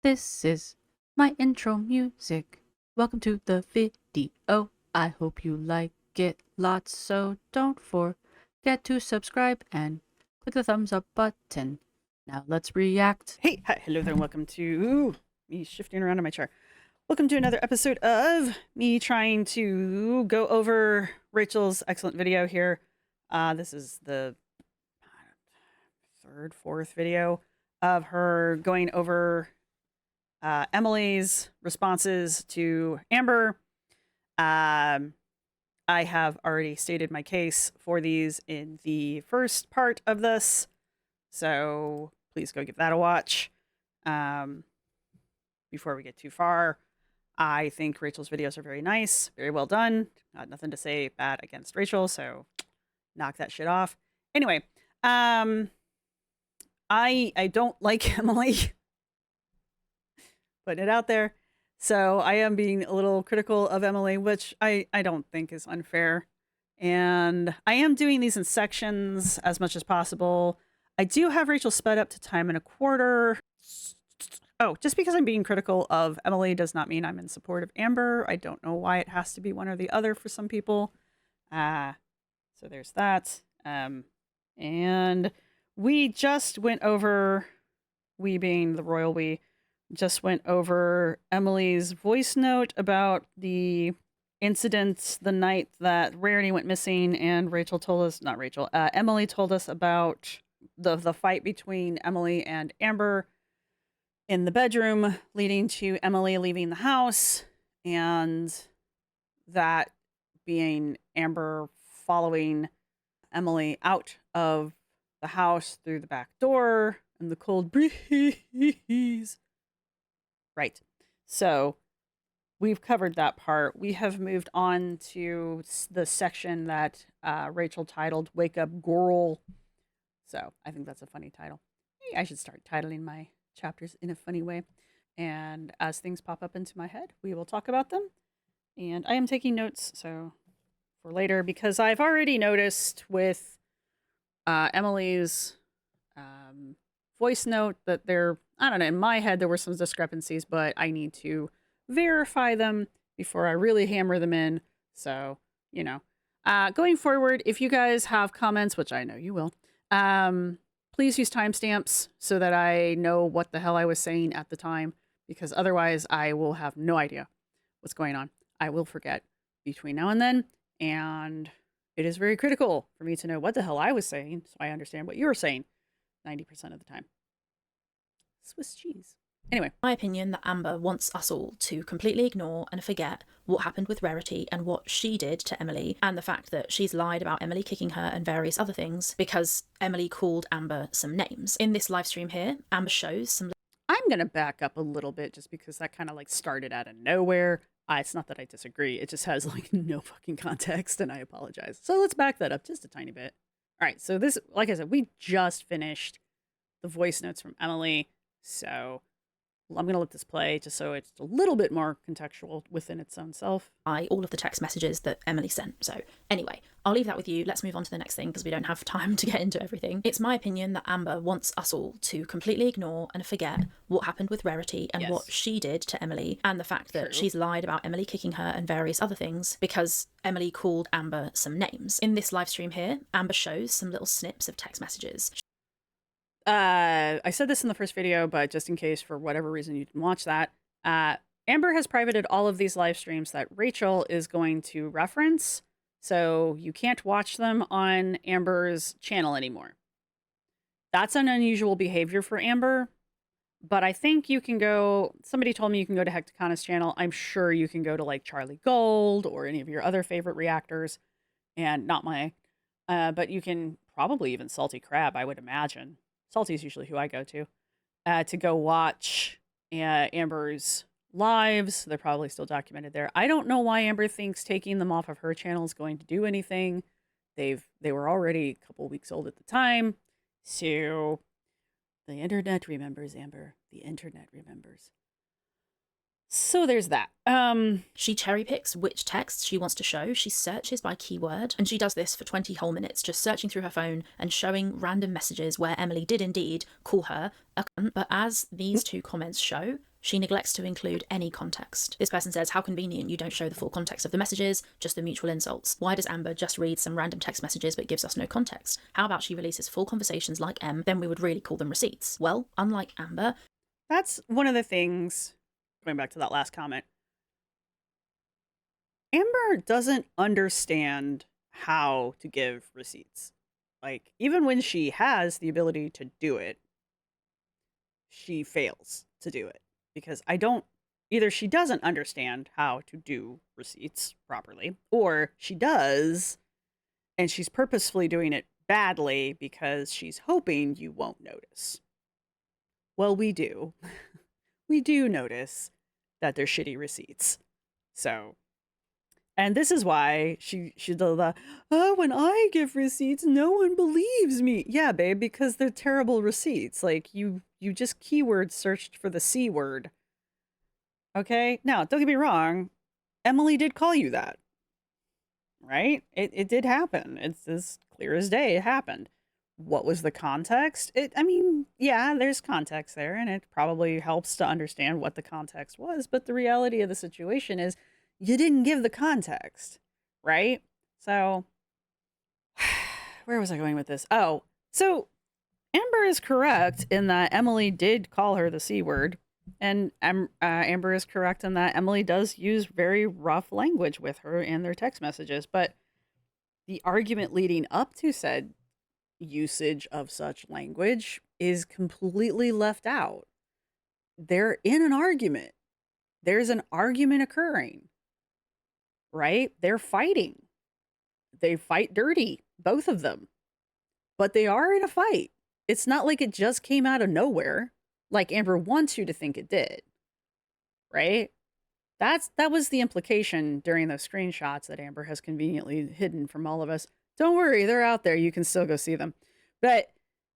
This is my intro music. Welcome to the video. I hope you like it lots, so don't forget to subscribe and click the thumbs up button. Now let's react. Hey, hi, hello there, and welcome to me shifting around in my chair. Welcome to another episode of me trying to go over Rachel's excellent video here. This is the third, fourth video of her going over Emily's responses to Amber. I have already stated my case for these in the first part of this, so please go give that a watch. Before we get too far, I think Rachel's videos are very nice, very well done. Got nothing to say bad against Rachel, so knock that shit off. Anyway, I don't like Emily. Putting it out there. So I am being a little critical of Emily, which I don't think is unfair. And I am doing these in sections as much as possible. I do have Rachel sped up to time and a quarter. Oh, just because I'm being critical of Emily does not mean I'm in support of Amber. I don't know why it has to be one or the other for some people. So there's that. And we just went over, we being the royal we, just went over Emily's voice note about the incidents the night that Rarity went missing, and Rachel told us, not Rachel, Emily told us about the fight between Emily and Amber in the bedroom, leading to Emily leaving the house, and that being Amber following Emily out of the house through the back door and the cold breeze. Right. So we've covered that part. We have moved on to the section that Rachel titled Wake Up Girl. So I think that's a funny title. Maybe I should start titling my chapters in a funny way. And as things pop up into my head, we will talk about them. And I am taking notes so for later, because I've already noticed with Emily's voice note that I don't know, in my head there were some discrepancies, but I need to verify them before I really hammer them in. So, you know, going forward, if you guys have comments, which I know you will, please use timestamps so that I know what the hell I was saying at the time, because otherwise I will have no idea what's going on. I will forget between now and then, and it is very critical for me to know what the hell I was saying so I understand what you're saying 90% of the time. Swiss cheese. Anyway. My opinion that Amber wants us all to completely ignore and forget what happened with Rarity and what she did to Emily, and the fact that she's lied about Emily kicking her and various other things because Emily called Amber some names. In this live stream here, Amber shows some... I'm going to back up a little bit just because that kind of like started out of nowhere. It's not that I disagree. It just has like no fucking context, and I apologize. So let's back that up just a tiny bit. All right. So this, like I said, we just finished the voice notes from Emily. So I'm going to let this play just so it's a little bit more contextual within its own self. All of the text messages that Emily sent. So anyway, I'll leave that with you. Let's move on to the next thing because we don't have time to get into everything. It's my opinion that Amber wants us all to completely ignore and forget what happened with Rarity and what she did to Emily, and the fact that she's lied about Emily kicking her and various other things because Emily called Amber some names. In this live stream here, Amber shows some little snips of text messages. I said this in the first video, but just in case for whatever reason you didn't watch that, Amber has privated all of these live streams that Rachel is going to reference, so you can't watch them on Amber's channel anymore. That's an unusual behavior for Amber, but I think you can go, somebody told me you can go to Hecticana's channel. I'm sure you can go to like Charlie Gold or any of your other favorite reactors, and not my, but you can probably even Salty Crab, I would imagine. Salty is usually who I go to go watch Amber's lives. They're probably still documented there. I don't know why Amber thinks taking them off of her channel is going to do anything. They were already a couple weeks old at the time. So the internet remembers, Amber. The internet remembers. So there's that. She cherry picks which texts she wants to show. She searches by keyword, and she does this for 20 whole minutes, just searching through her phone and showing random messages where Emily did indeed call her a cunt. But as these two comments show, She neglects to include any context. This person says, how convenient you don't show the full context of the messages, just the mutual insults. Why does Amber just read some random text messages but gives us no context? How about she releases full conversations like M, then we would really call them receipts? Well, unlike Amber... That's one of the things, going back to that last comment, Amber doesn't understand how to give receipts. Like, even when she has the ability to do it, she fails to do it. Because either she doesn't understand how to do receipts properly, or she does, and she's purposefully doing it badly because she's hoping you won't notice. Well, we do. We do notice that they're shitty receipts. So, and this is why she the when I give receipts, no one believes me. Yeah, babe, because they're terrible receipts. Like, you just keyword searched for the C word. Okay? Now, don't get me wrong. Emily did call you that. Right? It did happen. It's as clear as day. It happened. What was the context? Yeah, there's context there, and it probably helps to understand what the context was. But the reality of the situation is you didn't give the context, right? So, where was I going with this? Oh, so Amber is correct in that Emily did call her the C word. And Amber is correct in that Emily does use very rough language with her in their text messages. But the argument leading up to said usage of such language is completely left out. They're in an argument. There's an argument occurring, right? They're fighting. They fight dirty, both of them. But they are in a fight. It's not like it just came out of nowhere, like Amber wants you to think it did, right? That was the implication during those screenshots that Amber has conveniently hidden from all of us. Don't worry, they're out there. You can still go see them. But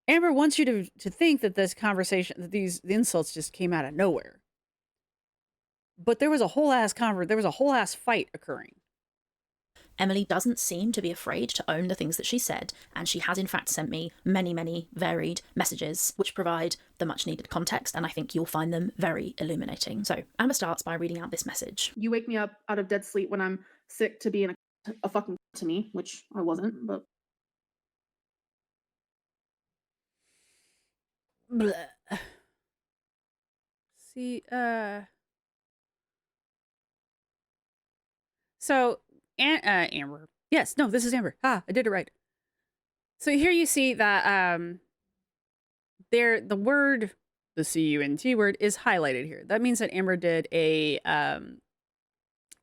Amber wants you to think that this conversation, that the insults just came out of nowhere. But there was a whole ass fight occurring. Emily doesn't seem to be afraid to own the things that she said, and she has in fact sent me many, many varied messages which provide the much needed context, and I think you'll find them very illuminating. So Amber starts by reading out this message. You wake me up out of dead sleep when I'm sick to be a fucking to me, which I wasn't, but... Bleh. See, so, Amber. Yes, no, this is Amber. I did it right. So here you see that the word, the C-U-N-T word, is highlighted here. That means that Amber did a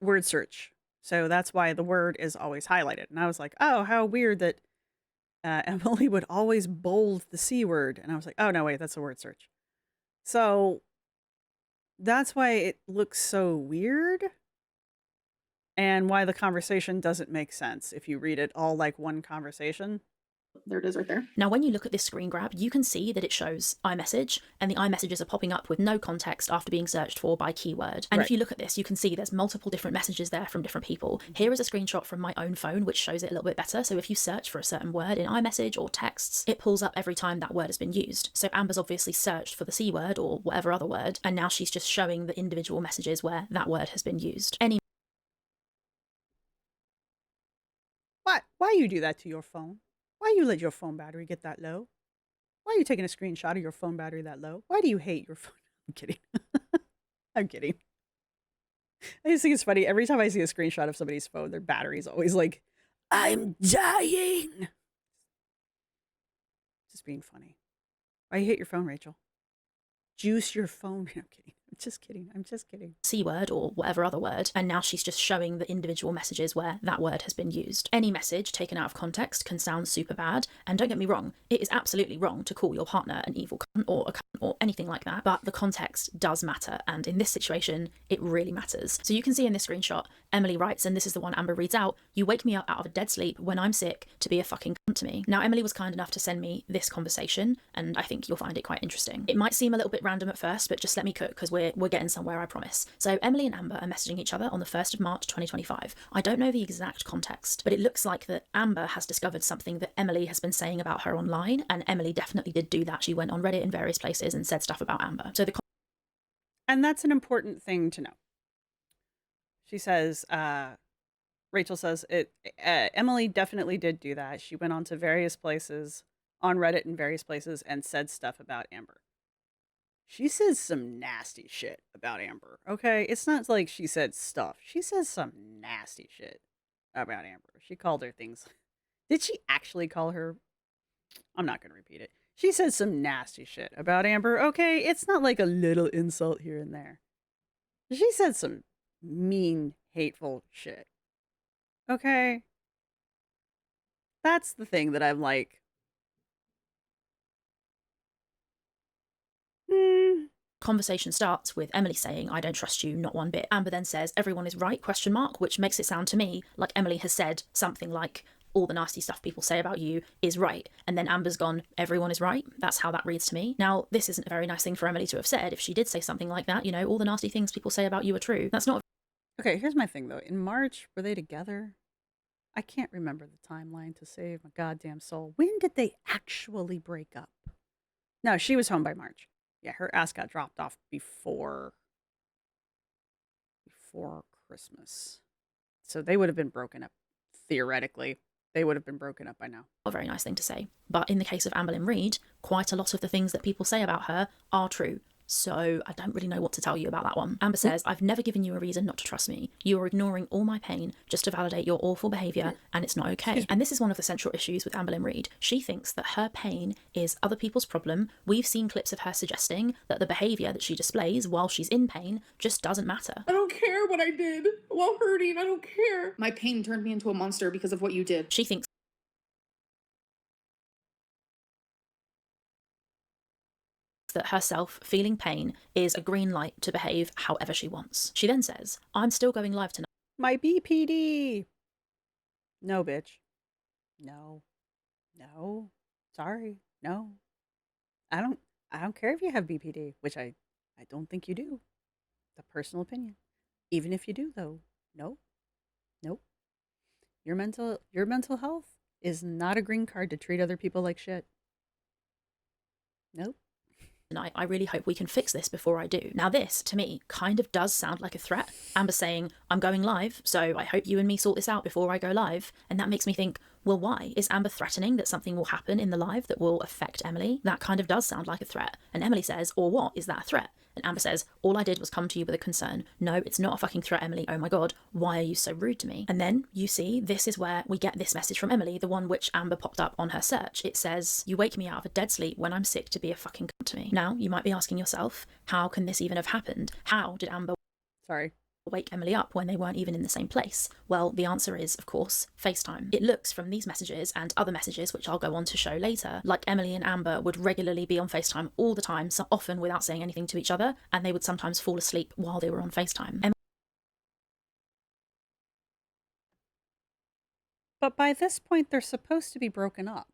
word search. So that's why the word is always highlighted. And I was like, oh, how weird that Emily would always bold the C word. And I was like, oh, no, wait, that's a word search. So that's why it looks so weird. And why the conversation doesn't make sense if you read it all like one conversation. There it is right there. Now, when you look at this screen grab, you can see that it shows iMessage, and the iMessages are popping up with no context after being searched for by keyword. And Right. if you look at this, you can see there's multiple different messages there from different people. Here is a screenshot from my own phone, which shows it a little bit better. So if you search for a certain word in iMessage or texts, it pulls up every time that word has been used. So Amber's obviously searched for the C word or whatever other word, and now she's just showing the individual messages where that word has been used. Why you do that to your phone? Why you let your phone battery get that low? Why are you taking a screenshot of your phone battery that low? Why do you hate your phone? I'm kidding. I'm kidding. I just think it's funny. Every time I see a screenshot of somebody's phone, their battery's always like, I'm dying. Just being funny. Why you hate your phone, Rachel? Juice your phone. I'm kidding. I'm just kidding. C word or whatever other word, and now she's just showing the individual messages where that word has been used. Any message taken out of context can sound super bad, and don't get me wrong, it is absolutely wrong to call your partner an evil cunt or a cunt or anything like that, but the context does matter, and in this situation, it really matters. So you can see in this screenshot, Emily writes, and this is the one Amber reads out, you wake me up out of a dead sleep when I'm sick to be a fucking cunt to me. Now, Emily was kind enough to send me this conversation, and I think you'll find it quite interesting. It might seem a little bit random at first, but just let me cook, because we're getting somewhere, I promise. So Emily and Amber are messaging each other on the 1st of March 2025. I don't know the exact context, but it looks like that Amber has discovered something that Emily has been saying about her online, and Emily definitely did do that. She went on Reddit in various places and said stuff about Amber. So And that's an important thing to know. She says, Rachel says, Emily definitely did do that. She went on to various places, on Reddit and various places, and said stuff about Amber. She says some nasty shit about Amber, okay? It's not like she said stuff. She says some nasty shit about Amber. She called her things. Did she actually call her? I'm not going to repeat it. She said some nasty shit about Amber, okay? It's not like a little insult here and there. She said some mean, hateful shit, okay? That's the thing that I'm like, Conversation starts with Emily saying, I don't trust you, not one bit. Amber then says, everyone is right, ? Which makes it sound to me like Emily has said something like, all the nasty stuff people say about you is right. And then Amber's gone, everyone is right. That's how that reads to me. Now, this isn't a very nice thing for Emily to have said. If she did say something like that, you know, all the nasty things people say about you are true. That's not. Okay, here's my thing though. In March, were they together? I can't remember the timeline to save my goddamn soul. When did they actually break up? No, she was home by March. Yeah, her ass got dropped off before Christmas. So they would have been broken up theoretically. They would have been broken up by now. A very nice thing to say. But in the case of Amberlynn Reid, quite a lot of the things that people say about her are true. So I don't really know what to tell you about that one. Amber says, I've never given you a reason not to trust me. You are ignoring all my pain just to validate your awful behaviour, and it's not okay. And this is one of the central issues with Amberlynn Reid. She thinks that her pain is other people's problem. We've seen clips of her suggesting that the behaviour that she displays while she's in pain just doesn't matter. I don't care what I did while hurting. I don't care. My pain turned me into a monster because of what you did. She thinks that herself feeling pain is a green light to behave however she wants. She then says, I'm still going live tonight. My BPD. No, bitch. No. No. Sorry. No. I don't care if you have BPD, which I don't think you do. The personal opinion. Even if you do though. No. Nope. Your mental health is not a green card to treat other people like shit. Nope. I really hope we can fix this before I do. Now this, to me, kind of does sound like a threat. Amber saying, I'm going live, so I hope you and me sort this out before I go live. And that makes me think, well, why? Is Amber threatening that something will happen in the live that will affect Emily? That kind of does sound like a threat. And Emily says, or what? Is that a threat? And Amber says, all I did was come to you with a concern. No, it's not a fucking threat, Emily. Oh my God, why are you so rude to me? And then you see, this is where we get this message from Emily, the one which Amber popped up on her search. It says, you wake me out of a dead sleep when I'm sick to be a fucking cunt to me. Now, you might be asking yourself, how can this even have happened? How did Amber wake Emily up when they weren't even in the same place? Well, the answer is, of course, FaceTime. It looks from these messages and other messages, which I'll go on to show later, like Emily and Amber would regularly be on FaceTime all the time, so often without saying anything to each other, and they would sometimes fall asleep while they were on FaceTime. But by this point, they're supposed to be broken up.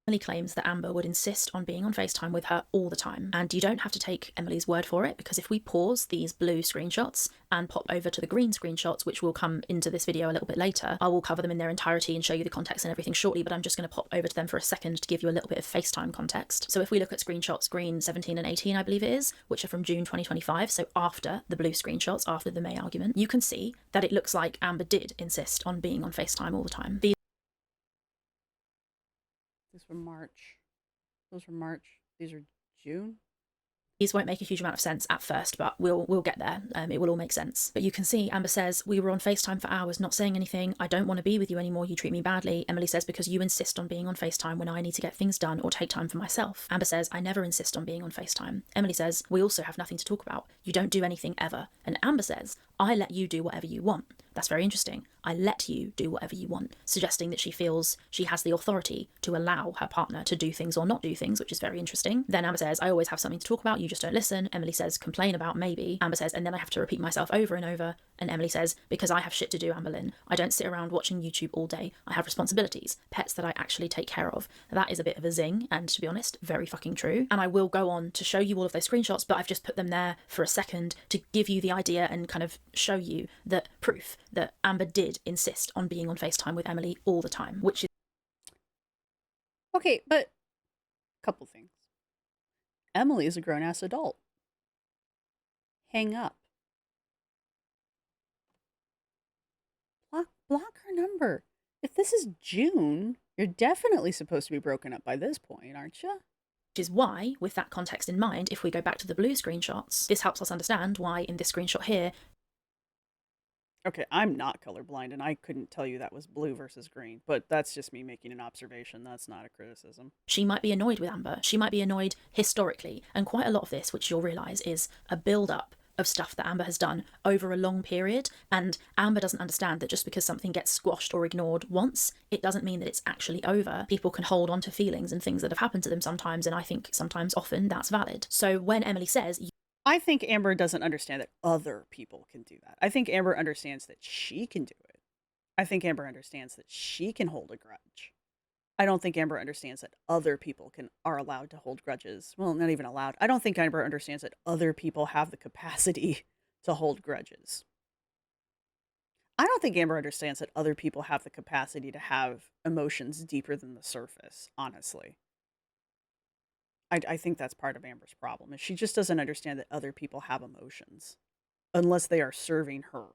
Emily claims that Amber would insist on being on FaceTime with her all the time. And you don't have to take Emily's word for it, because if we pause these blue screenshots and pop over to the green screenshots, which will come into this video a little bit later, I will cover them in their entirety and show you the context and everything shortly, but I'm just going to pop over to them for a second to give you a little bit of FaceTime context. So if we look at screenshots green 17 and 18, I believe it is, which are from June 2025, so after the blue screenshots, after the May argument, you can see that it looks like Amber did insist on being on FaceTime all the time. These were March. Those were March. These are June. These won't make a huge amount of sense at first, but we'll get there. It will all make sense. But you can see Amber says, we were on FaceTime for hours, not saying anything. I don't want to be with you anymore. You treat me badly. Emily says, because you insist on being on FaceTime when I need to get things done or take time for myself. Amber says, I never insist on being on FaceTime. Emily says, we also have nothing to talk about. You don't do anything ever. And Amber says, I let you do whatever you want. That's very interesting. I let you do whatever you want, suggesting that she feels she has the authority to allow her partner to do things or not do things, which is very interesting. Then Amber says, I always have something to talk about, you just don't listen. Emily says, complain about maybe. Amber says, and then I have to repeat myself over and over. And Emily says, because I have shit to do, Amberlynn. I don't sit around watching YouTube all day. I have responsibilities, pets that I actually take care of. That is a bit of a zing, and to be honest, very fucking true. And I will go on to show you all of those screenshots, but I've just put them there for a second to give you the idea and kind of show you that proof that Amber did insist on being on FaceTime with Emily all the time, which is... Okay, but a couple things. Emily is a grown-ass adult. Hang up. Block her number. If this is June, you're definitely supposed to be broken up by this point, aren't you? Which is why, with that context in mind, if we go back to the blue screenshots, this helps us understand why in this screenshot here. Okay, I'm not colorblind, and I couldn't tell you that was blue versus green, but that's just me making an observation. That's not a criticism. She might be annoyed with Amber. She might be annoyed historically. And quite a lot of this, which you'll realise, is a build-up of stuff that Amber has done over a long period. And Amber doesn't understand that just because something gets squashed or ignored once, it doesn't mean that it's actually over. People can hold on to feelings and things that have happened to them sometimes, and I think sometimes, often, that's valid. So when Emily says... I think Amber doesn't understand that other people can do that. I think Amber understands that she can do it. I think Amber understands that she can hold a grudge. I don't think Amber understands that other people are allowed to hold grudges. Well, not even allowed. I don't think Amber understands that other people have the capacity to hold grudges. I don't think Amber understands that other people have the capacity to have emotions deeper than the surface, honestly. I think that's part of Amber's problem, is she just doesn't understand that other people have emotions unless they are serving her.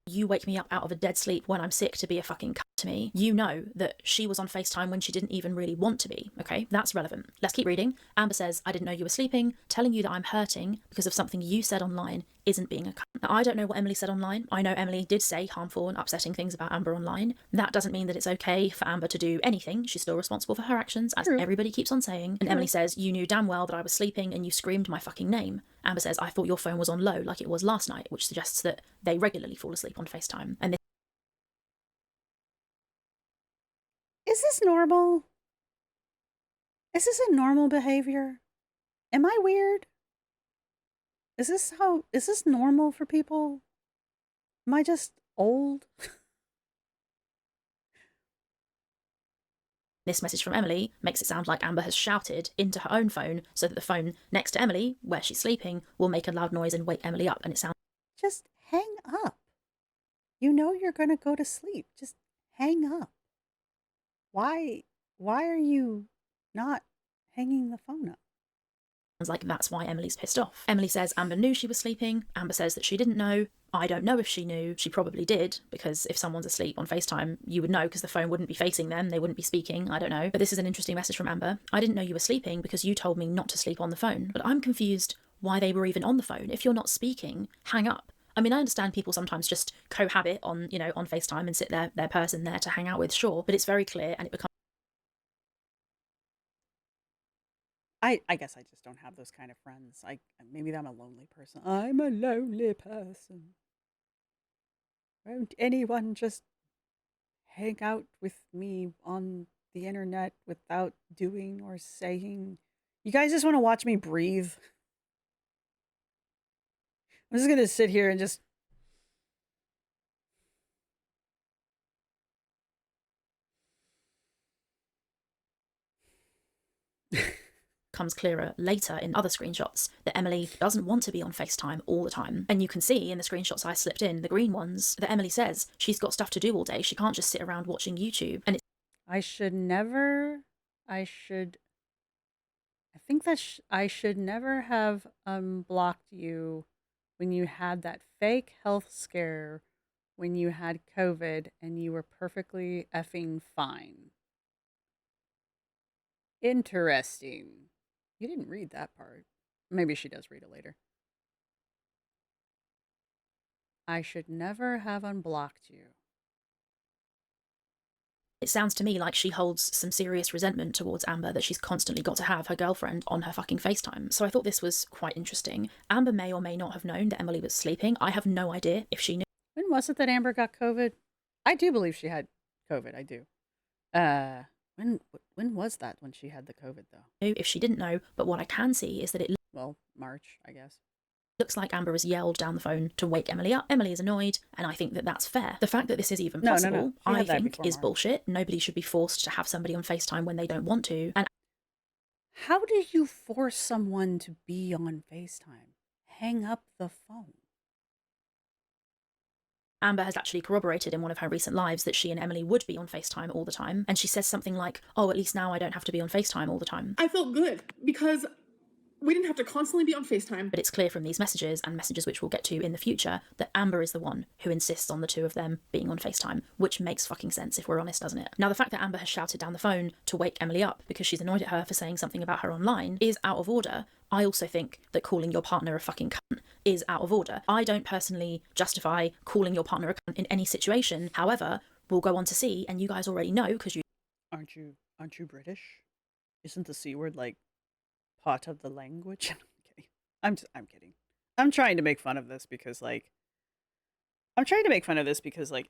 You wake me up out of a dead sleep when I'm sick to be a fucking cunt to me. You know that she was on FaceTime when she didn't even really want to be, okay? That's relevant. Let's keep reading. Amber says, I didn't know you were sleeping. Telling you that I'm hurting because of something you said online isn't being a cunt. Now, I don't know what Emily said online. I know Emily did say harmful and upsetting things about Amber online. That doesn't mean that it's okay for Amber to do anything. She's still responsible for her actions, as everybody keeps on saying. And Emily says, you knew damn well that I was sleeping and you screamed my fucking name. Amber says, I thought your phone was on low like it was last night, which suggests that they regularly fall asleep on FaceTime. And Is this normal? Is this a normal behavior? Am I weird? Is this normal for people? Am I just old? this message from Emily makes it sound like Amber has shouted into her own phone so that the phone next to Emily, where she's sleeping, will make a loud noise and wake Emily up. And it sounds... Just hang up. You know you're going to go to sleep. Just hang up. Why are you not hanging the phone up? Sounds like that's why Emily's pissed off. Emily says Amber knew she was sleeping. Amber says that she didn't know. I don't know if she knew. She probably did, because if someone's asleep on FaceTime, you would know because the phone wouldn't be facing them. They wouldn't be speaking. I don't know. But this is an interesting message from Amber. I didn't know you were sleeping because you told me not to sleep on the phone. But I'm confused why they were even on the phone. If you're not speaking, hang up. I mean, I understand people sometimes just cohabit on, on FaceTime and sit their person there to hang out with, sure. But it's very clear and it becomes... I guess I just don't have those kind of friends. Maybe I'm a lonely person. I'm a lonely person. Won't anyone just hang out with me on the internet without doing or saying? You guys just want to watch me breathe? I'm just going to sit here and just... Comes clearer later in other screenshots that Emily doesn't want to be on FaceTime all the time. And you can see in the screenshots I slipped in, the green ones, that Emily says she's got stuff to do all day. She can't just sit around watching YouTube. And I should never have unblocked you when you had that fake health scare when you had COVID and you were perfectly effing fine. Interesting. You didn't read that part. Maybe she does read it later. I should never have unblocked you. it sounds to me like she holds some serious resentment towards Amber that she's constantly got to have her girlfriend on her fucking FaceTime. So I thought this was quite interesting. Amber may or may not have known that Emily was sleeping. I have no idea if she knew. When was it that Amber got COVID? I do believe she had COVID. I do. When was that when she had the COVID, though? If she didn't know, but what I can see is that it March, I guess. looks like Amber has yelled down the phone to wake Emily up. Emily is annoyed, and I think that that's fair. The fact that this is even possible, I think, is bullshit. Nobody should be forced to have somebody on FaceTime when they don't want to. And how do you force someone to be on FaceTime? Hang up the phone. Amber has actually corroborated in one of her recent lives that she and Emily would be on FaceTime all the time. And she says something like, oh, at least now I don't have to be on FaceTime all the time. I felt good because we didn't have to constantly be on FaceTime. But it's clear from these messages and messages which we'll get to in the future that Amber is the one who insists on the two of them being on FaceTime, which makes fucking sense if we're honest, doesn't it? Now, the fact that Amber has shouted down the phone to wake Emily up because she's annoyed at her for saying something about her online is out of order. I also think that calling your partner a fucking cunt is out of order. I don't personally justify calling your partner a cunt in any situation. However, we'll go on to see, and you guys already know because you... Aren't you British? Isn't the C word like part of the language? I'm kidding. I'm trying to make fun of this because like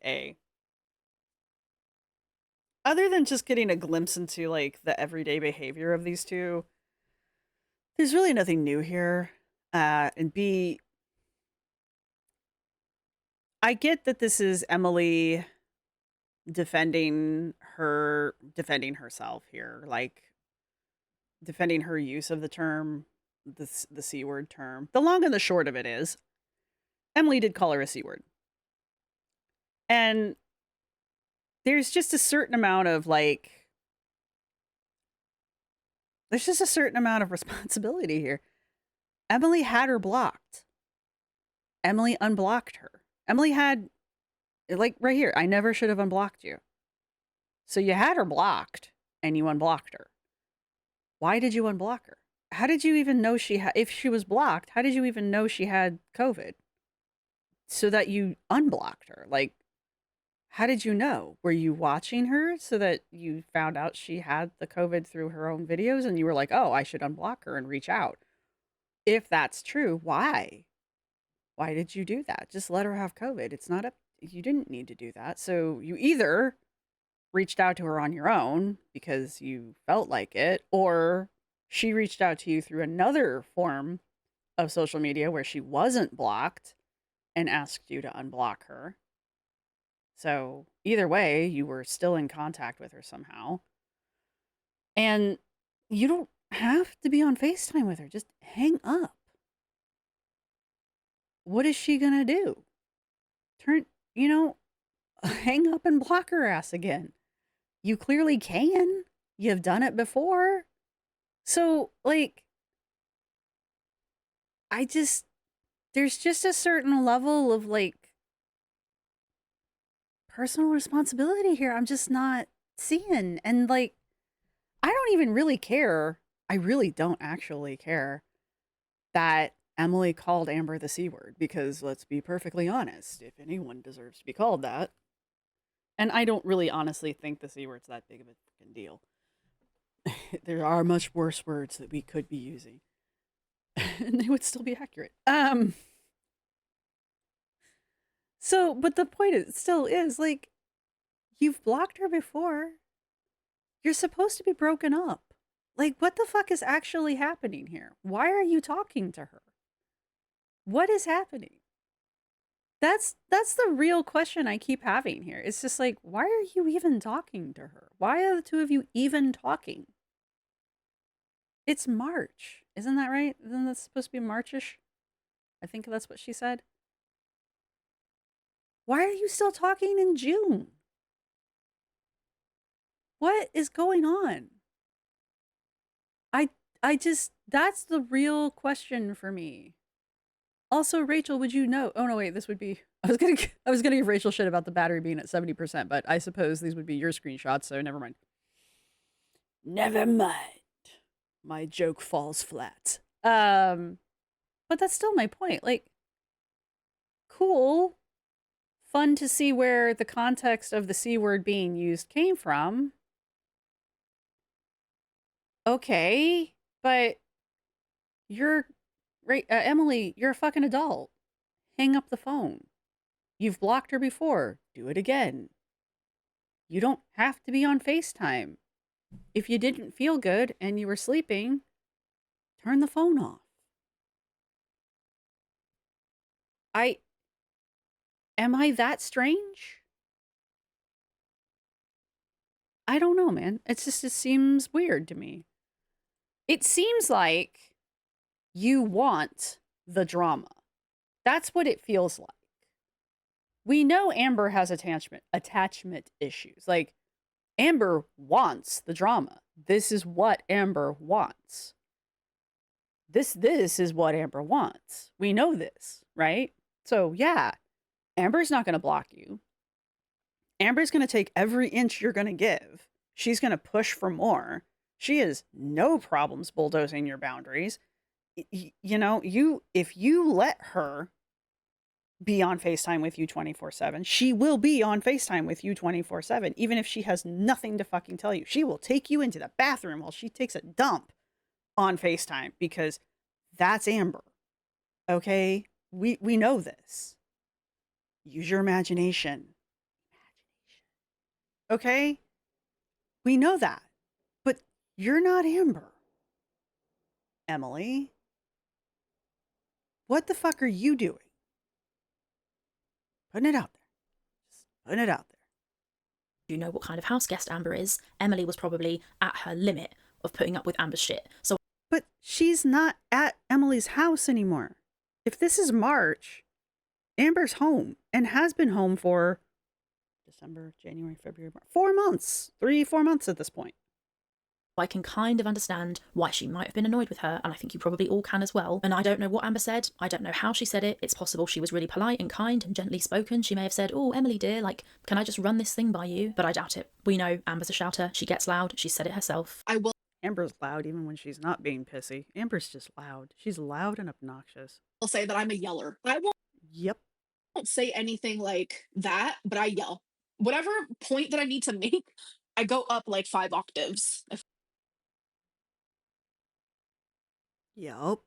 A, other than just getting a glimpse into like the everyday behavior of these two, there's really nothing new here. And B, I get that this is Emily defending herself here, like defending her use of the term, the C word term. The long and the short of it is, Emily did call her a C word. And there's just a certain amount of responsibility here. Emily had her blocked. Emily unblocked her. Emily had, like right here, I never should have unblocked you. So you had her blocked and you unblocked her. Why did you unblock her? How did you even know if she was blocked, how did you even know she had COVID? So that you unblocked her. Like, how did you know? Were you watching her so that you found out she had the COVID through her own videos and you were like, oh, I should unblock her and reach out? If that's true, why? Why did you do that? Just let her have COVID. It's not you didn't need to do that. So you either reached out to her on your own because you felt like it, or she reached out to you through another form of social media where she wasn't blocked and asked you to unblock her. So either way, you were still in contact with her somehow. And you don't have to be on FaceTime with her. Just hang up. What is she going to do? Hang up and block her ass again. You clearly can. You've done it before. So, like, there's just a certain level of, like, personal responsibility here I'm just not seeing. And, like, I don't even really care. I really don't actually care that Emily called Amber the C word, because let's be perfectly honest, if anyone deserves to be called that, and I don't really honestly think the C word's that big of a fucking deal. There are much worse words that we could be using, and they would still be accurate. So, but the point still is, like, you've blocked her before. You're supposed to be broken up. Like, what the fuck is actually happening here? Why are you talking to her? What is happening? That's the real question I keep having here. It's just like, why are you even talking to her? Why are the two of you even talking? It's March. Isn't that right? Isn't that supposed to be Marchish? I think that's what she said. Why are you still talking in June? What is going on? That's the real question for me. Also, Rachel, would you know? Oh no, wait, this would be, I was gonna give Rachel shit about the battery being at 70%, but I suppose these would be your screenshots, so never mind. Never mind. My joke falls flat. But that's still my point. Like, cool. Fun to see where the context of the C word being used came from. Okay, but Emily, you're a fucking adult. Hang up the phone. You've blocked her before. Do it again. You don't have to be on FaceTime. If you didn't feel good and you were sleeping, turn the phone off. Am I that strange? I don't know, man. It seems weird to me. It seems like you want the drama. That's what it feels like. We know Amber has attachment issues. Like, Amber wants the drama. This is what Amber wants. This is what Amber wants. We know this, right? So yeah, Amber's not going to block you. Amber's going to take every inch you're going to give. She's going to push for more. She has no problems bulldozing your boundaries. You know, if you let her be on FaceTime with you 24/7, she will be on FaceTime with you 24/7, even if she has nothing to fucking tell you. She will take you into the bathroom while she takes a dump on FaceTime because that's Amber. Okay? We know this. Use your imagination. Okay? We know that. But you're not Amber. Emily, what the fuck are you doing? Putting it out there. Just putting it out there. You know what kind of house guest Amber is. Emily was probably at her limit of putting up with Amber's shit. So, but she's not at Emily's house anymore. If this is March, Amber's home and has been home for December, January, February, March, 4 months, 3-4 months at this point. I can kind of understand why she might have been annoyed with her, and I think you probably all can as well. And I don't know what Amber said. I don't know how she said it. It's possible she was really polite and kind and gently spoken. She may have said, "Oh, Emily dear, like, can I just run this thing by you?" But I doubt it. We know Amber's a shouter. She gets loud. She said it herself. Amber's loud even when she's not being pissy. Amber's just loud. She's loud and obnoxious. I'll say that I'm a yeller. I Yep. won't say anything like that, but I yell. Whatever point that I need to make, I go up like 5 octaves, if Yep.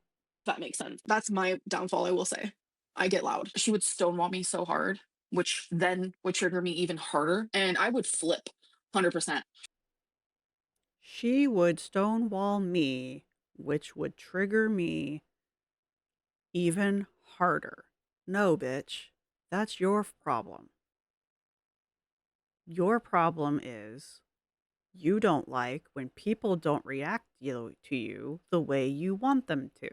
that makes sense. That's my downfall, I will say. I get loud. She would stonewall me so hard, which then would trigger me even harder, and I would flip 100%. She would stonewall me, which would trigger me even harder. No, bitch. That's your problem. Your problem is you don't like when people don't react to you the way you want them to.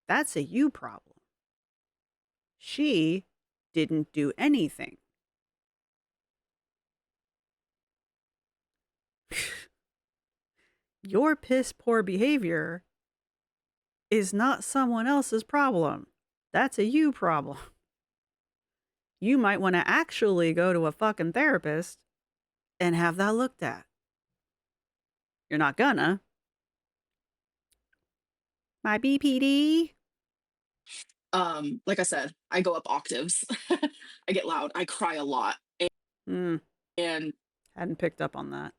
That's a you problem. She didn't do anything. Your piss poor behavior is not someone else's problem. That's a you problem. You might want to actually go to a fucking therapist and have that looked at. You're not gonna. My BPD. Like I said, I go up octaves. I get loud. I cry a lot. And Hadn't picked up on that.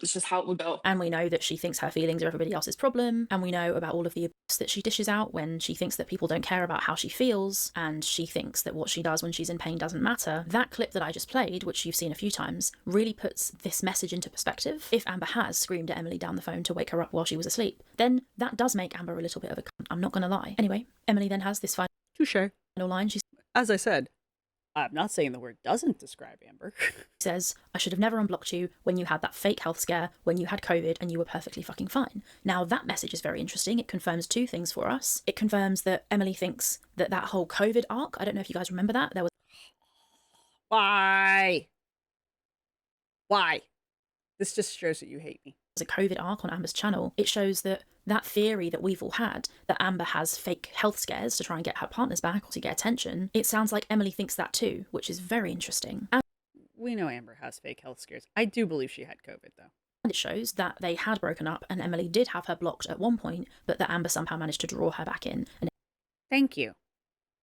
it's just how it would go. And we know that she thinks her feelings are everybody else's problem. And we know about all of the abuse that she dishes out when she thinks that people don't care about how she feels. And she thinks that what she does when she's in pain doesn't matter. That clip that I just played, which you've seen a few times, really puts this message into perspective. If Amber has screamed at Emily down the phone to wake her up while she was asleep, then that does make Amber a little bit of a cunt. I'm not going to lie. Anyway, Emily then has this final Touche. line. She As I said, I'm not saying the word doesn't describe Amber. says, "I should have never unblocked you when you had that fake health scare, when you had COVID and you were perfectly fucking fine." Now, that message is very interesting. It confirms 2 things for us. It confirms that Emily thinks that that whole COVID arc, I don't know if you guys remember that, there was Why? This just shows that you hate me. a COVID arc on Amber's channel. It shows that that theory that we've all had, that Amber has fake health scares to try and get her partners back or to get attention, it sounds like Emily thinks that too, which is very interesting. And We know Amber has fake health scares. I do believe she had COVID, though. it shows that they had broken up and Emily did have her blocked at one point, but that Amber somehow managed to draw her back in. And Thank you.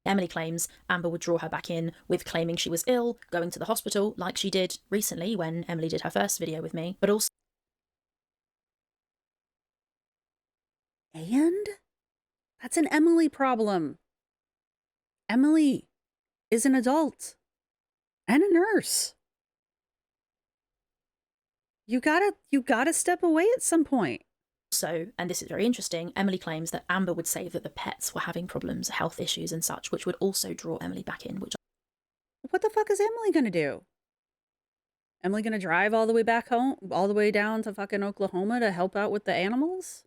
Emily claims Amber would draw her back in with claiming she was ill, going to the hospital, like she did recently when Emily did her first video with me, but also And that's an Emily problem. Emily is an adult and a nurse. You gotta step away at some point. So, and this is very interesting, Emily claims that Amber would say that the pets were having problems, health issues and such, which would also draw Emily back in, which What the fuck is Emily gonna do? Emily gonna drive all the way back home, all the way down to fucking Oklahoma to help out with the animals?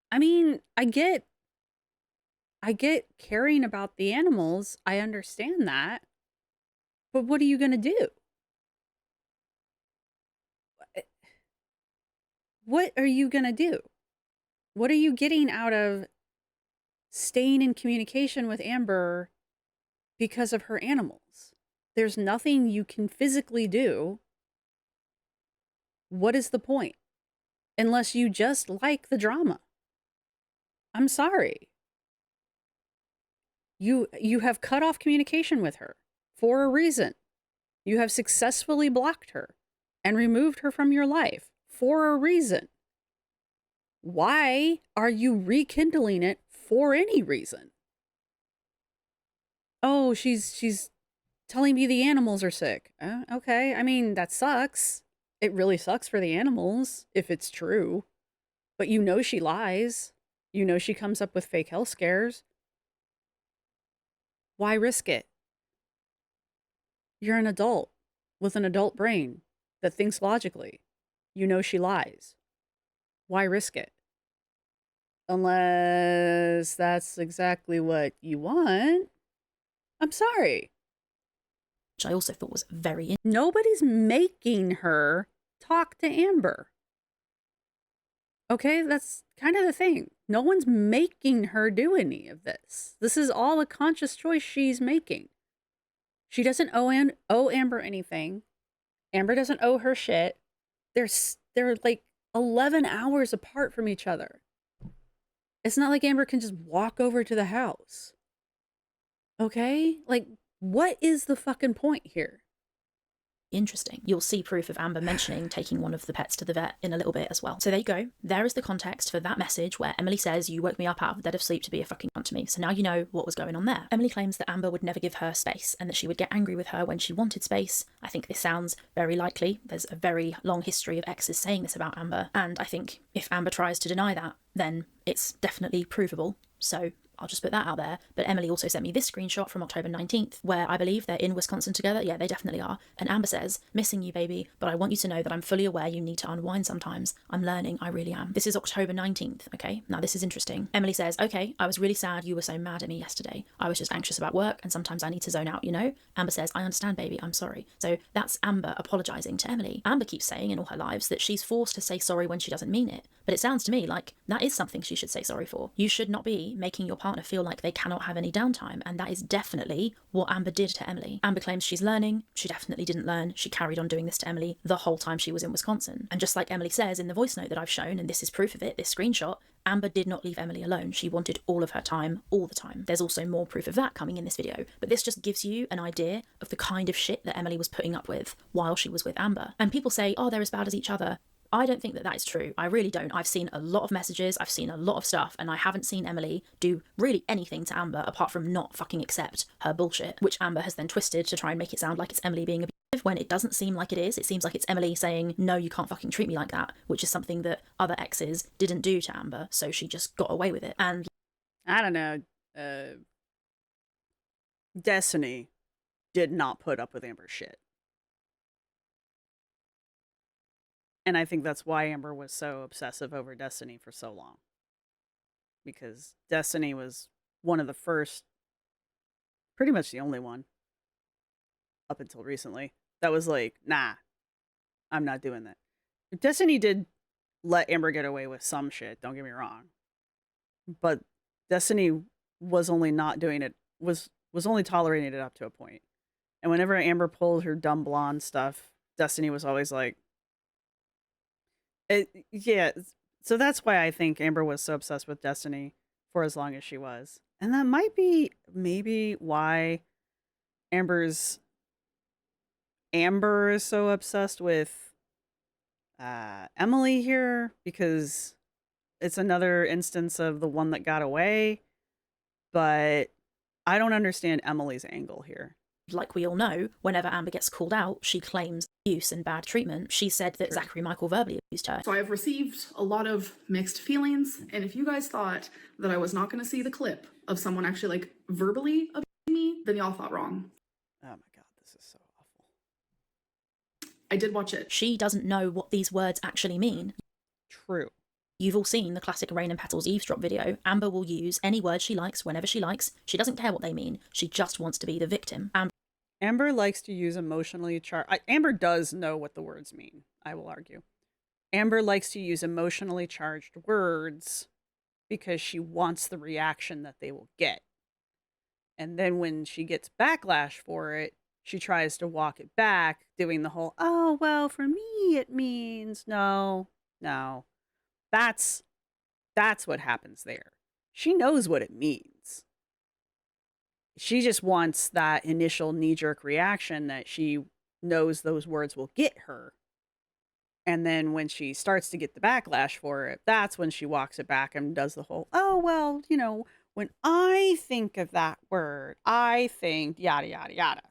I mean, I get caring about the animals. I understand that. But what are you gonna do? what are you going to do? What are you getting out of staying in communication with Amber because of her animals? There's nothing you can physically do. What is the point? Unless you just like the drama. I'm sorry. You have cut off communication with her for a reason. You have successfully blocked her and removed her from your life for a reason. Why are you rekindling it for any reason? Oh, she's telling me the animals are sick. Okay, I mean, that sucks. It really sucks for the animals if it's true. But you know she lies. You know she comes up with fake health scares. Why risk it? You're an adult with an adult brain that thinks logically. You know she lies. Why risk it? Unless that's exactly what you want. I'm sorry. Which I also thought was very Nobody's making her talk to Amber. Okay, that's kind of the thing. No one's making her do any of this. This is all a conscious choice she's making. She doesn't owe Amber anything. Amber doesn't owe her shit. They're like 11 hours apart from each other. It's not like Amber can just walk over to the house. Okay? Like, what is the fucking point here? interesting. You'll see proof of Amber mentioning taking one of the pets to the vet in a little bit as well. So there you go. There is the context for that message where Emily says, "You woke me up out of the dead of sleep to be a fucking cunt to me." So now you know what was going on there. Emily claims that Amber would never give her space and that she would get angry with her when she wanted space. I think this sounds very likely. There's a very long history of exes saying this about Amber. And I think if Amber tries to deny that, then it's definitely provable. So I'll just put that out there. But Emily also sent me this screenshot from October 19th, where I believe they're in Wisconsin together. Yeah, they definitely are. And Amber says, "Missing you, baby, but I want you to know that I'm fully aware you need to unwind sometimes. I'm learning, I really am." This is October 19th, okay? Now this is interesting. Emily says, "Okay, I was really sad you were so mad at me yesterday. I was just anxious about work and sometimes I need to zone out, you know?" Amber says, "I understand, baby, I'm sorry." So that's Amber apologising to Emily. Amber keeps saying in all her lives that she's forced to say sorry when she doesn't mean it. But it sounds to me like that is something she should say sorry for. You should not be making your partner feel like they cannot have any downtime, and that is definitely what Amber did to Emily. Amber claims she's learning. She definitely didn't learn. She carried on doing this to Emily the whole time she was in Wisconsin. And just like Emily says in the voice note that I've shown, and this is proof of it, this screenshot, Amber did not leave Emily alone. She wanted all of her time, all the time. There's also more proof of that coming in this video, but this just gives you an idea of the kind of shit that Emily was putting up with while she was with Amber. And people say, oh, they're as bad as each other. I don't think that that is true. I really don't. I've seen a lot of messages, I've seen a lot of stuff, and I haven't seen Emily do really anything to Amber apart from not fucking accept her bullshit, which Amber has then twisted to try and make it sound like it's Emily being abusive when it doesn't seem like it is. It seems like it's Emily saying, "No, you can't fucking treat me like that," which is something that other exes didn't do to Amber, so she just got away with it. And I don't know. Destiny did not put up with Amber's shit. And I think that's why Amber was so obsessive over Destiny for so long. Because Destiny was one of the first, pretty much the only one, up until recently, that was like, nah, I'm not doing that. Destiny did let Amber get away with some shit, don't get me wrong. But Destiny was only not doing it, was only tolerating it up to a point. And whenever Amber pulled her dumb blonde stuff, Destiny was always like, yeah, so that's why I think Amber was so obsessed with Destiny for as long as she was. And that might be maybe why Amber is so obsessed with Emily here, because it's another instance of the one that got away. But I don't understand Emily's angle here. like we all know, whenever Amber gets called out, she claims abuse and bad treatment. She said that Zachary Michael verbally abused her. So I have received a lot of mixed feelings, and if you guys thought that I was not going to see the clip of someone actually like verbally abusing me, then y'all thought wrong. Oh my god, this is so awful. I did watch it. She doesn't know what these words actually mean. True. You've all seen the classic Rain and Petals eavesdrop video. Amber will use any word she likes whenever she likes. She doesn't care what they mean. She just wants to be the victim. Amber likes to use emotionally charged. Amber does know what the words mean, I will argue. Amber likes to use emotionally charged words because she wants the reaction that they will get. And then when she gets backlash for it, she tries to walk it back, doing the whole, oh, well, for me, it means no. That's what happens there. She knows what it means. She just wants that initial knee-jerk reaction that she knows those words will get her. And then when she starts to get the backlash for it, that's when she walks it back and does the whole, oh, well, when I think of that word, I think yada, yada, yada.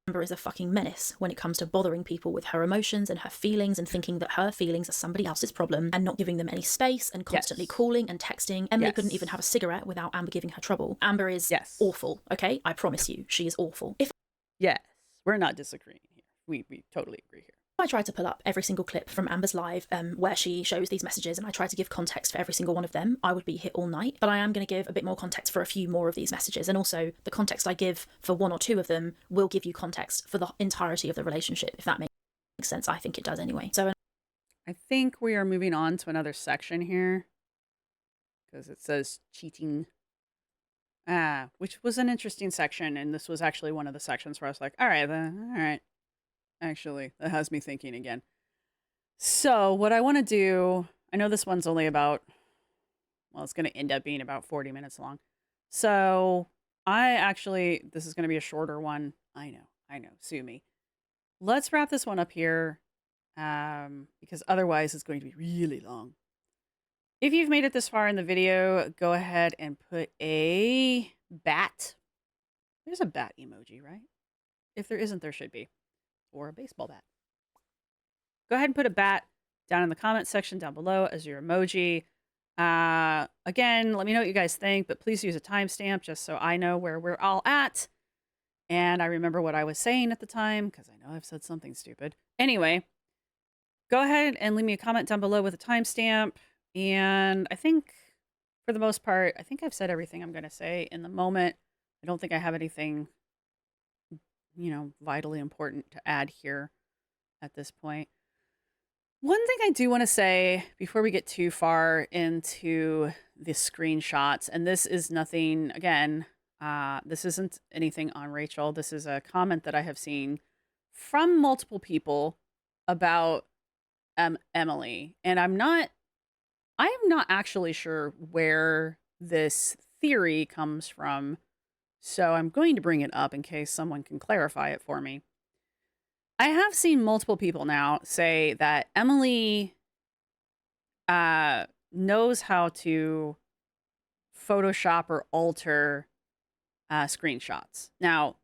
Amber is a fucking menace when it comes to bothering people with her emotions and her feelings and thinking that her feelings are somebody else's problem and not giving them any space and constantly calling and texting. Emily couldn't even have a cigarette without Amber giving her trouble. Amber is awful, okay? I promise you, she is awful. Yes, we're not disagreeing here. We totally agree here. I try to pull up every single clip from Amber's live where she shows these messages, and I try to give context for every single one of them. I would be here all night, but I am going to give a bit more context for a few more of these messages, and also the context I give for one or two of them will give you context for the entirety of the relationship, if that makes sense. I think it does anyway. So I think we are moving on to another section here because it says cheating, which was an interesting section, and this was actually one of the sections where I was like, all right. Actually, that has me thinking again. So what I want to do, I know this one's only about, well, it's going to end up being about 40 minutes long. So this is going to be a shorter one. I know, sue me. Let's wrap this one up here because otherwise it's going to be really long. If you've made it this far in the video, go ahead and put a bat. There's a bat emoji, right? If there isn't, there should be. Or a baseball bat. Go ahead and put a bat down in the comment section down below as your emoji. Again, let me know what you guys think, but please use a timestamp just so I know where we're all at. And I remember what I was saying at the time, because I know I've said something stupid. Anyway, go ahead and leave me a comment down below with a timestamp. And I think, for the most part, I think I've said everything I'm going to say in the moment. I don't think I have anything vitally important to add here at this point. One thing I do want to say before we get too far into the screenshots, and this is nothing, again, this isn't anything on Rachel. This is a comment that I have seen from multiple people about Emily. And I am not actually sure where this theory comes from. So I'm going to bring it up in case someone can clarify it for me. I have seen multiple people now say that Emily knows how to Photoshop or alter screenshots. Now,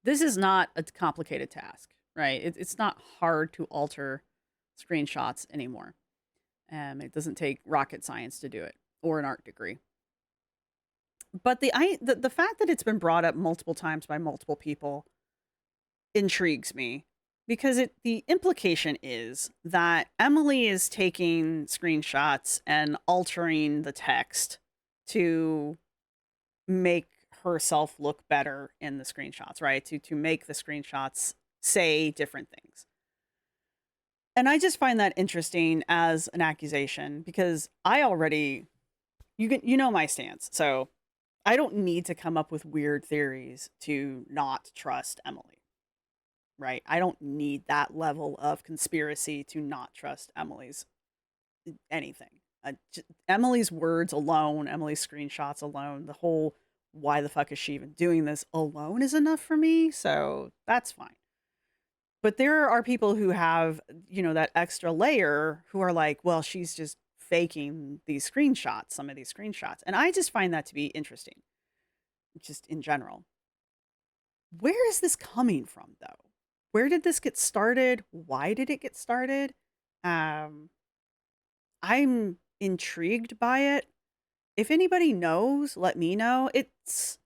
this is not a complicated task, right? It's not hard to alter screenshots anymore. It doesn't take rocket science to do it or an art degree. But the fact that it's been brought up multiple times by multiple people intrigues me because the implication is that Emily is taking screenshots and altering the text to make herself look better in the screenshots, right? To make the screenshots say different things. And I just find that interesting as an accusation because I already, you know my stance, so I don't need to come up with weird theories to not trust Emily, right? I don't need that level of conspiracy to not trust Emily's anything. Emily's words alone, Emily's screenshots alone, the whole why the fuck is she even doing this alone is enough for me, so that's fine. But there are people who have, that extra layer who are like, well, she's just faking these screenshots, some of these screenshots. And I just find that to be interesting, just in general. Where is this coming from, though? Where did this get started? Why did it get started? I'm intrigued by it. If anybody knows, let me know. It's,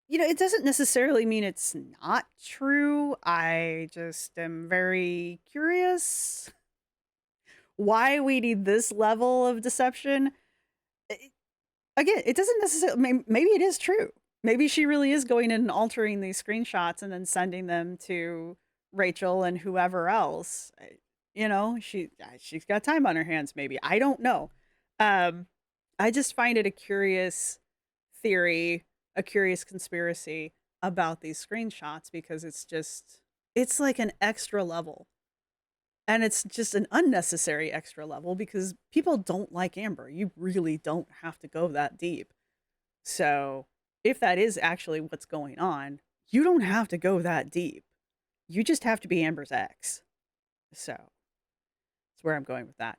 it doesn't necessarily mean it's not true. I just am very curious why we need this level of deception. Again, it doesn't necessarily, maybe it is true. Maybe she really is going in and altering these screenshots and then sending them to Rachel and whoever else. You know, she's got time on her hands, maybe. I don't know. I just find it a curious theory, a curious conspiracy about these screenshots because it's like an extra level. And it's just an unnecessary extra level because people don't like Amber. You really don't have to go that deep. So, if that is actually what's going on, you don't have to go that deep. You just have to be Amber's ex. So, that's where I'm going with that.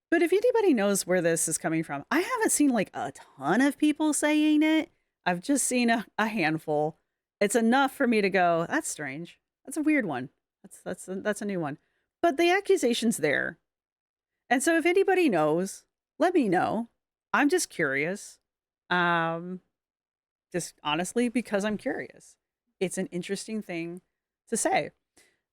But if anybody knows where this is coming from, I haven't seen like a ton of people saying it. I've just seen a handful. It's enough for me to go, that's strange. That's a weird one. That's a new one. But the accusation's there. And so if anybody knows, let me know. I'm just curious. Just honestly, because I'm curious. It's an interesting thing to say.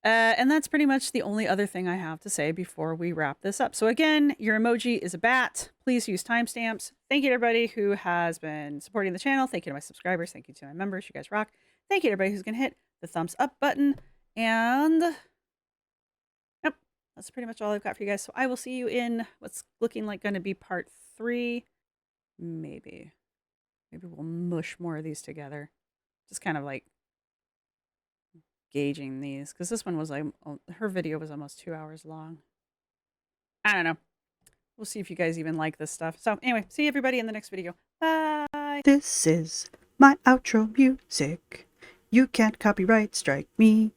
And that's pretty much the only other thing I have to say before we wrap this up. So again, your emoji is a bat. Please use timestamps. Thank you to everybody who has been supporting the channel. Thank you to my subscribers. Thank you to my members. You guys rock. Thank you to everybody who's going to hit the thumbs up button. And yep, that's pretty much all I've got for you guys. So I will see you in what's looking like going to be part 3. Maybe we'll mush more of these together. Just kind of like gauging these because this one was like her video was almost 2 hours long. I don't know. We'll see if you guys even like this stuff. So anyway, see everybody in the next video. Bye. This is my outro music. You can't copyright strike me.